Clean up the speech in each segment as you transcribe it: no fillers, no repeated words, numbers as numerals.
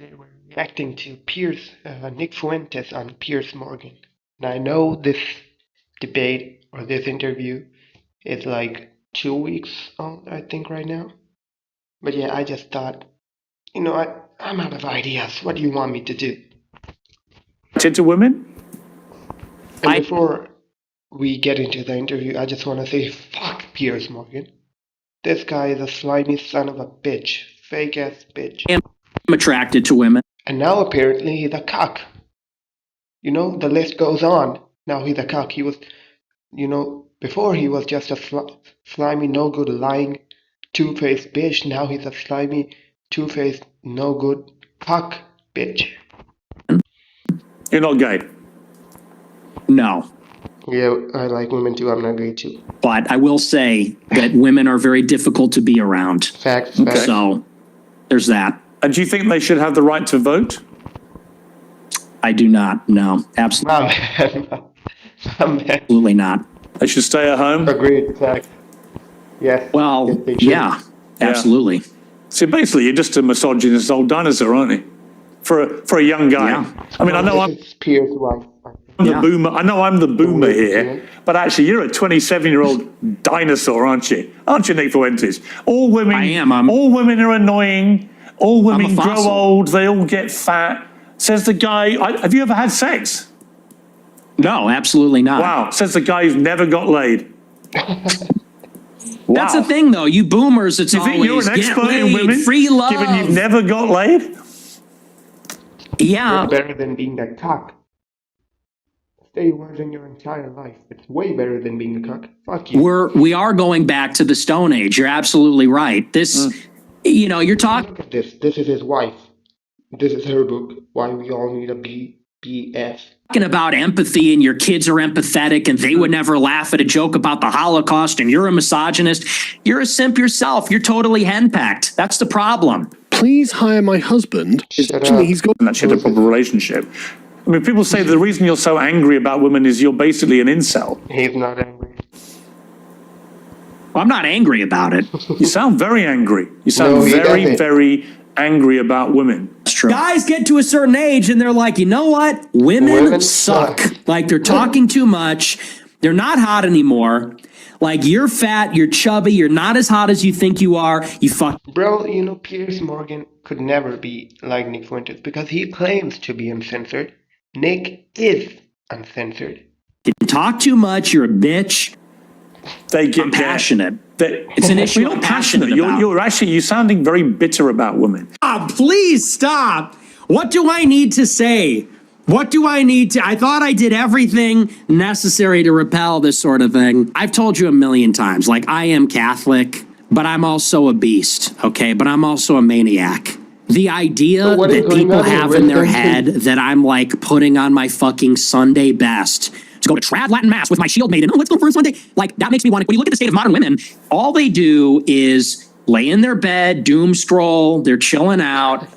they were reacting to Nick Fuentes on Piers Morgan. And I know this debate or this interview is like 2 weeks old, I think, right now. But yeah, I just thought, I'm out of ideas. What do you want me to do? To women? And before we get into the interview, I just want to say, fuck Piers Morgan. This guy is a slimy son of a bitch. Fake ass bitch. I'm attracted to women. And now apparently he's a cuck. The list goes on. Now he's a cuck. He was, before he was just a slimy, no good, lying, two-faced bitch. Now he's a slimy, two-faced, no good, cuck bitch. You're not gay? No. Yeah, I like women too. I'm not gay too. But I will say that women are very difficult to be around. Facts. So there's that. And do you think they should have the right to vote? I do not. No, absolutely. Absolutely not. They should stay at home? Agreed. Fact. Yes. Well, yeah, absolutely. So basically, you're just a misogynist old dinosaur, aren't you? For a young guy. Yeah. I mean, I know I'm Piers' wife. the boomer. I know I'm the boomer here, but actually, you're a 27-year-old dinosaur, aren't you? Aren't you, Nick Fuentes? All women. I am. All women are annoying. All women grow fossil. old. They all get fat. Says the guy. Have you ever had sex? No, absolutely not. Wow. Says the guy who's never got laid. Wow. That's the thing, though. You boomers, it's You think always you're an get expert laid, in women, free love. given you've never got laid? Yeah. It's better than being a cuck. Stay words in your entire life. It's way better than being a cuck. Fuck you. We are going back to the Stone Age. You're absolutely right. This, you're talking. Look at this. This is his wife. This is her book. Why we all need a BS. Talking about empathy and your kids are empathetic and they would never laugh at a joke about the Holocaust and you're a misogynist. You're a simp yourself. You're totally henpecked. That's the problem. Please hire my husband. Actually, he's got Actually, a proper relationship. I mean, people say the reason you're so angry about women is you're basically an incel. He's not angry. Well, I'm not angry about it. You sound very angry. You sound No, he very, doesn't. very angry about women. That's true. Guys get to a certain age and they're like, you know what? Women suck. Like they're talking too much. They're not hot anymore. Like you're fat, you're chubby, you're not as hot as you think you are. You fuck. Bro, Piers Morgan could never be like Nick Fuentes because he claims to be uncensored. Nick is uncensored. Didn't talk too much. You're a bitch. They get I'm passionate. It's It's an issue You're I'm not passionate. passionate about. You're sounding very bitter about women. Please stop. What do I need to say? What do I need to? I thought I did everything necessary to repel this sort of thing. I've told you a million times, like I am Catholic, but I'm also a beast, okay? But I'm also a maniac. The idea So what is that going people on here? have in their Where's head that I'm like putting on my fucking Sunday best to go to trad Latin mass with my shield maiden. Oh, let's go for a Sunday. Like that makes me want to, when you look at the state of modern women, all they do is lay in their bed, doom scroll, they're chilling out.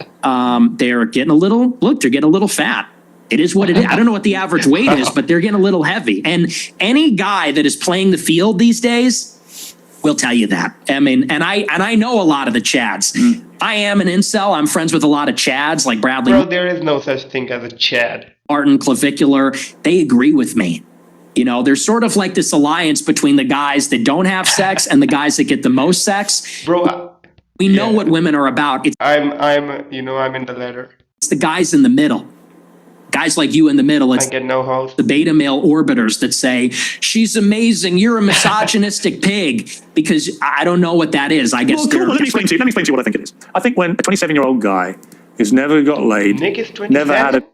They're getting a little fat. It is what it is. I don't know what the average weight is, but they're getting a little heavy. And any guy that is playing the field these days will tell you that. I mean, and I know a lot of the Chads. I am an incel. I'm friends with a lot of Chads like Bradley Bro, there is no such thing as a Chad. Martin, Clavicular. They agree with me. There's sort of like this alliance between the guys that don't have sex and the guys that get the most sex. Bro, We know what women are about. I'm in the letter. It's the guys in the middle. Guys like you in the middle. It's I get no host. the beta male orbiters that say, she's amazing, you're a misogynistic pig, because I don't know what that is. I guess Well, cool. Let me explain to you what I think it is. I think when a 27-year-old guy who's never got laid, Nick is 27. never had a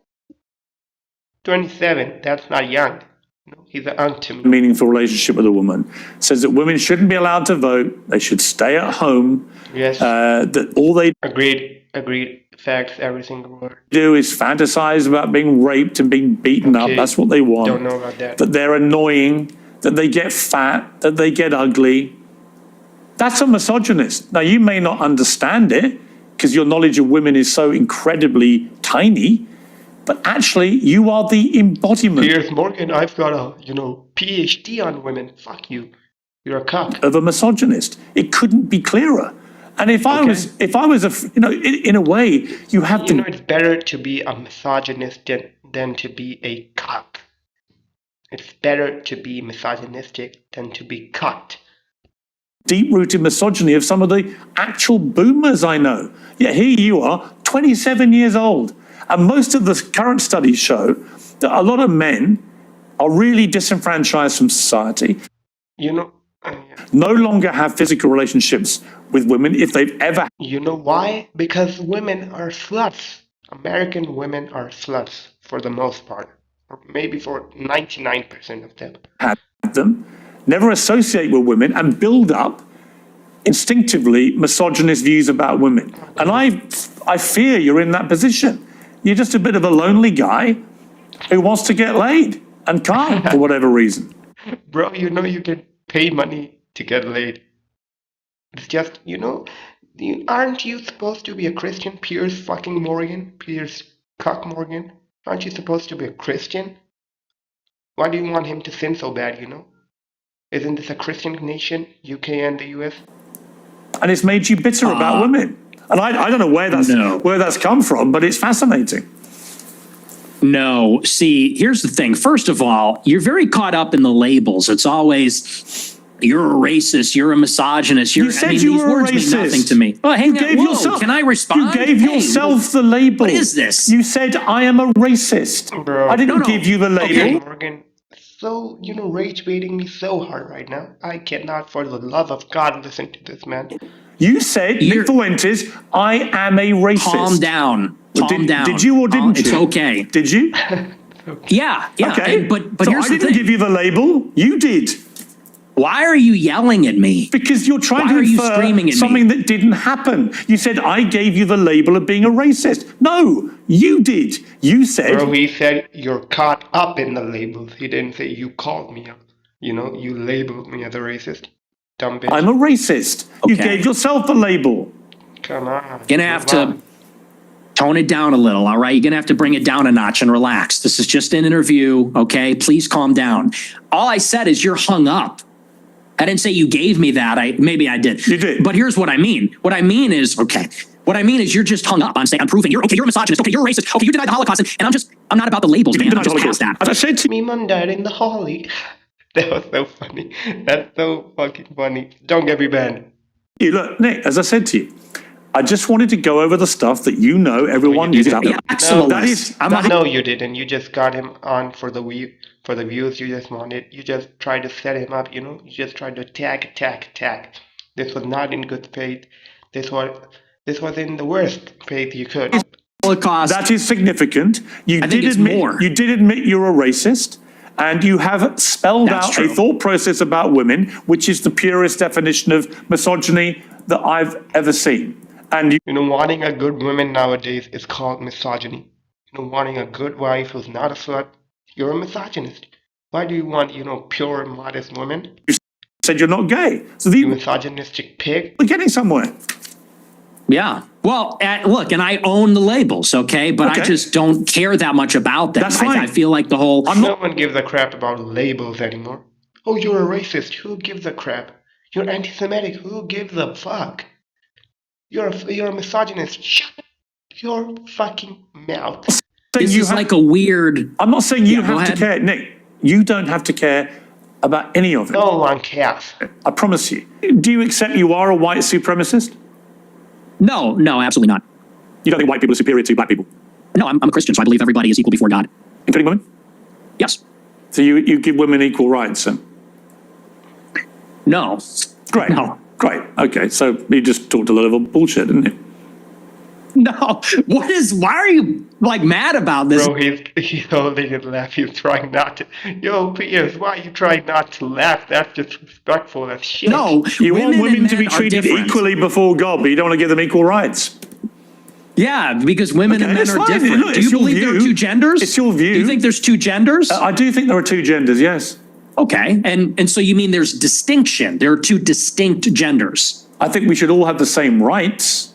27. That's not young. No, he's an to me. meaningful relationship with a woman, says that women shouldn't be allowed to vote, they should stay at home, Yes. that all they Agreed. Facts, every single word. do is fantasize about being raped and being beaten up. Okay. That's what they want. Don't know about that. That they're annoying, that they get fat, that they get ugly. That's a misogynist. Now, you may not understand it because your knowledge of women is so incredibly tiny, but actually, you are the embodiment Piers Morgan, I've got a, PhD on women. Fuck you. You're a cuck. of a misogynist. It couldn't be clearer. And if I was in a way, you have to. It's better to be a misogynist than to be a cuck. It's better to be misogynistic than to be cucked. Deep-rooted misogyny of some of the actual boomers I know. Yet here you are, 27 years old. And most of the current studies show that a lot of men are really disenfranchised from society. No longer have physical relationships with women if they've ever. You know why? Because women are sluts. American women are sluts for the most part. Or maybe for 99% of them. Had them, never associate with women and build up instinctively misogynist views about women. And I fear you're in that position. You're just a bit of a lonely guy who wants to get laid and can't for whatever reason. Bro, you can pay money to get laid. It's just, aren't you supposed to be a Christian, Piers fucking Morgan? Piers CUCK Morgan? Aren't you supposed to be a Christian? Why do you want him to sin so bad, Isn't this a Christian nation, UK and the US? And it's made you bitter about women. And I don't know where that's come from, but it's fascinating. No, see, here's the thing. First of all, you're very caught up in the labels. It's always, you're a racist, you're a misogynist. You said you were a racist. These words mean nothing to me. Oh, hang on. Can I respond? You gave yourself the label. What is this? You said, I am a racist. Bro. I didn't give you the label. Okay, Morgan. So, rage baiting me so hard right now. I cannot, for the love of God, listen to this man. You said, Nick Fuentes, I am a racist. Calm down. Calm down. Did you or didn't you? It's okay. Did you? Yeah. Okay. But so here's I the didn't thing. give you the label. You did. Why are you yelling at me? Because you're trying Why to are you infer screaming at something me? that didn't happen. You said, I gave you the label of being a racist. No, you did. You said... Bro, he said you're caught up in the labels. He didn't say you called me up. You labeled me as a racist. Dumb bitch. I'm a racist. You gave yourself the label. Come on. You're gonna have to tone it down a little, all right? You're gonna have to bring it down a notch and relax. This is just an interview, okay? Please calm down. All I said is you're hung up. I didn't say you gave me that. Maybe I did. You did. But here's what I mean. What I mean is you're just hung up on saying, I'm proving you're a misogynist. Okay, you're a racist. Okay, you denied the Holocaust. And I'm not about the labels, man. I'm just past that. As I said to Me mom died in the Holly. That was so funny. That's so fucking funny. Don't get me banned. you, look, Nick, as I said to you, I just wanted to go over the stuff that everyone uses out there. No, you didn't. You just got him on for the views you just wanted. You just tried to set him up, You just tried to attack. This was not in good faith. This was in the worst faith you could. Holocaust. That is significant. You did admit you're a racist, and you have spelled out a thought process about women, which is the purest definition of misogyny that I've ever seen. And wanting a good woman nowadays is called misogyny. Wanting a good wife who's not a slut, you're a misogynist. Why do you want, pure, modest women? You said you're not gay. So you misogynistic pig. We're getting somewhere. Yeah. Well, look, and I own the labels, okay? But I just don't care that much about them. That's fine. I feel like the whole... No one gives a crap about labels anymore. Oh, you're a racist. Who gives a crap? You're anti-Semitic. Who gives a fuck? You're a misogynist. Shut your fucking mouth. This is like a weird... I'm not saying you have to care. Nick, you don't have to care about any of it. No one cares. I promise you. Do you accept you are a white supremacist? No, absolutely not. You don't think white people are superior to black people? No, I'm a Christian, so I believe everybody is equal before God. Including women? Yes. So you give women equal rights then? No. Great. No. Great. Okay, so you just talked a lot of bullshit, didn't you? No. Why are you mad about this? Bro, he's holding his laugh. He's trying not to. Yo, Piers, why are you trying not to laugh? That's disrespectful. That's shit. No, you want women to be treated equally before God, but you don't want to give them equal rights. Yeah, because women and men are different. Look, do you believe there are two genders? It's your view. Do you think there's two genders? I do think there are two genders, yes. Okay, and so you mean there's distinction. There are two distinct genders. I think we should all have the same rights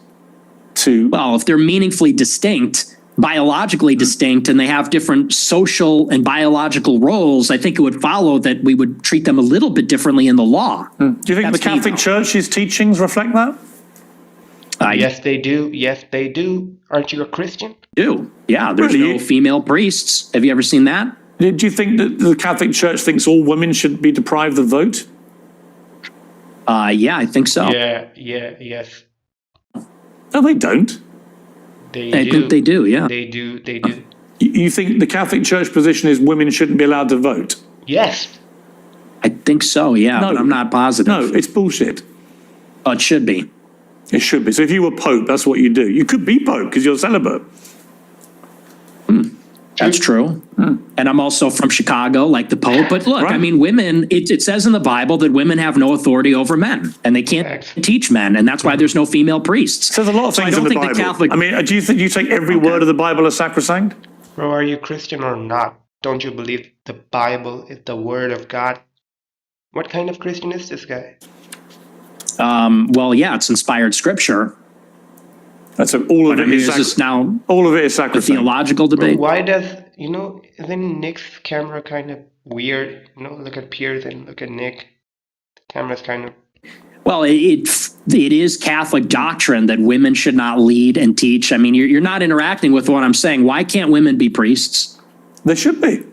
to... Well, if they're meaningfully distinct, biologically distinct, and they have different social and biological roles, I think it would follow that we would treat them a little bit differently in the law. Do you think the Catholic Church's teachings reflect that? Yes, they do. Yes, they do. Aren't you a Christian? do. Yeah, there's Really? no female priests. Have you ever seen that? Do you think that the Catholic Church thinks all women should be deprived of the vote? Yeah, I think so. Yes. No, they don't. I think they do, yeah. They do. You think the Catholic Church position is women shouldn't be allowed to vote? Yes. I think so, yeah, No. but I'm not positive. No, it's bullshit. Oh, it should be. It should be. So if you were Pope, that's what you do. You could be Pope because you're celibate. That's true. And I'm also from Chicago, like the Pope. But look, Right. I mean, women, it says in the Bible that women have no authority over men and they can't Correct. teach men. And that's why there's no female priests. There's a lot of So I things don't in the think Bible. the Catholic. I mean, do you think you take every word of the Bible as sacrosanct? Bro, are you Christian or not? Don't you believe the Bible is the word of God? What kind of Christian is this guy? Well, yeah, it's inspired scripture. That's all of But I it mean, is is this now all of it is a sacrosanct. theological Bro, debate? why does, isn't Nick's camera kind of weird? Look at Piers and look at Nick. The camera's kind of... Well, it is Catholic doctrine that women should not lead and teach. I mean, you're not interacting with what I'm saying. Why can't women be priests? They should be.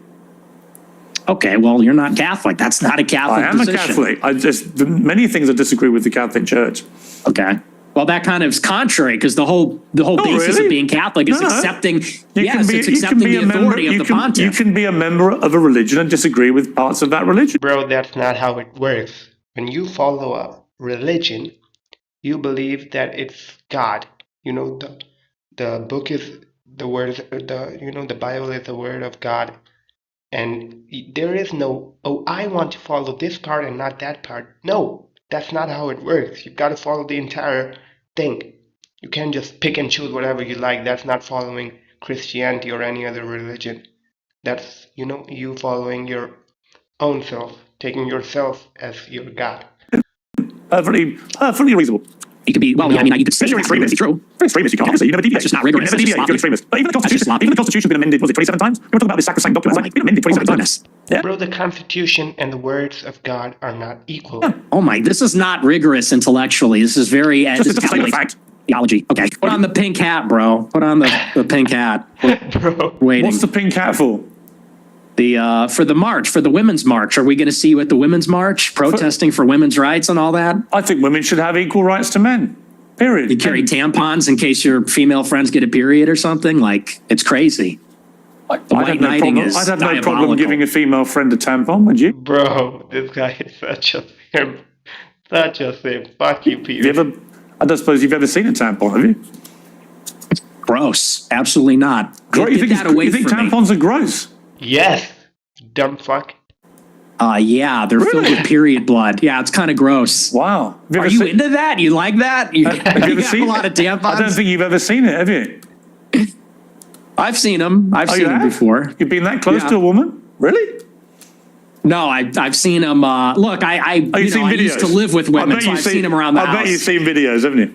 Okay, well, you're not Catholic. That's not a Catholic I am position. a Catholic. Many things I disagree with the Catholic Church. Okay. Well, that kind of is contrary because the whole basis really? of being Catholic is No. accepting. It's It's accepting the authority of the You pontiff. can be a member of a religion and disagree with parts of that religion. Bro, that's not how it works. When you follow a religion, you believe that it's God. The book is the word, the Bible is the word of God. And there is no, oh, I want to follow this part and not that part. No, that's not how it works. You've got to follow the entire thing. You can't just pick and choose whatever you like. That's not following Christianity or any other religion. That's, you following your own self, taking yourself as your God. Perfectly reasonable. It could be, well, yeah, I mean, you could say it's extremist. True. Very extremist. You can't say you never deviate. That's just not rigorous. You never deviate. You're extremist. But even the Constitution's been amended, was it 27 times? We're talking about this sacrosanct document. It's been amended 27 times. Yeah. Bro, the Constitution and the words of God are not equal. Oh my, this is not rigorous intellectually. This is very Just a statement of fact. theology. Okay. Put on the pink hat, bro. Put on the pink hat. Bro, Waiting. What's the pink hat for? For the march, for the women's march. Are we going to see you at the women's march protesting for women's rights and all that? I think women should have equal rights to men. Period. You carry tampons in case your female friends get a period or something? Like, it's crazy. I'd have no problem. I'd have no problem giving a female friend a tampon, would you? bro, this guy is such a simp. Such a simp. Fuck you, Peter. I don't suppose you've ever seen a tampon, have you? Gross. Absolutely not. You think, that away you think from me. tampons are gross? Yes, dumb fuck. Yeah, they're filled with period blood. Yeah, it's kind of gross. Wow. Are you into that? You like that? You, Have you ever got seen a lot of tampons? I don't think you've ever seen it, have you? I've seen them. I've seen them before. You've been that close Yeah. to a woman? Really? No, I've seen them. Look, I You've seen I videos? used to live with women, so I've seen them around the house. I bet you've seen videos, haven't you?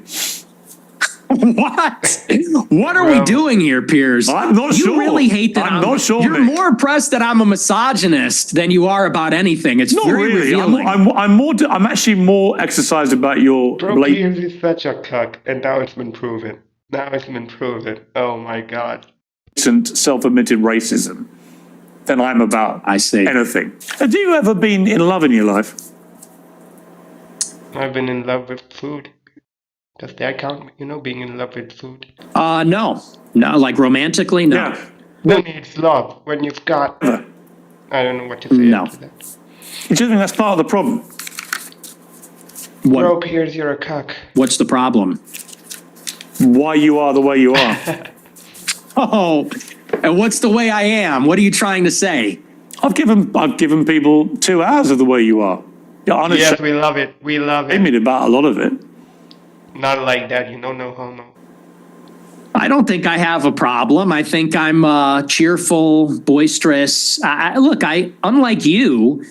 What? What are we doing here, Piers? I'm not sure. You really hate that. I'm not sure, You're mate. more impressed that I'm a misogynist than you are about anything. It's Not very really. revealing. I'm actually more exercised about your Bro, Piers is such a cuck, and now it's been proven. Oh my god. blatant self-admitted racism than I'm about I see. anything. Have you ever been in love in your life? I've been in love with food. Does that count? Being in love with food. No, like romantically, no. Yeah. Then it's love when you've got. I don't know what to say No. after that. Do you think that's part of the problem? Bro, Piers, you're a cuck. What's the problem? Why you are the way you are? Oh, and what's the way I am? What are you trying to say? I've given people 2 hours of the way you are. You're honest. Yes, we love it. We love I it. mean about a lot of it. Not like that, no homo. I don't think I have a problem. I think I'm cheerful, boisterous. Look, unlike you,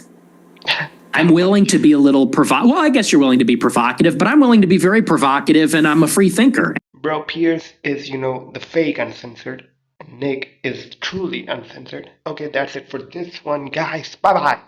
I'm willing to be a little provocative. Well, I guess you're willing to be provocative, but I'm willing to be very provocative, and I'm a free thinker. Bro, Piers is, the fake uncensored. Nick is truly uncensored. Okay, that's it for this one, guys. Bye-bye.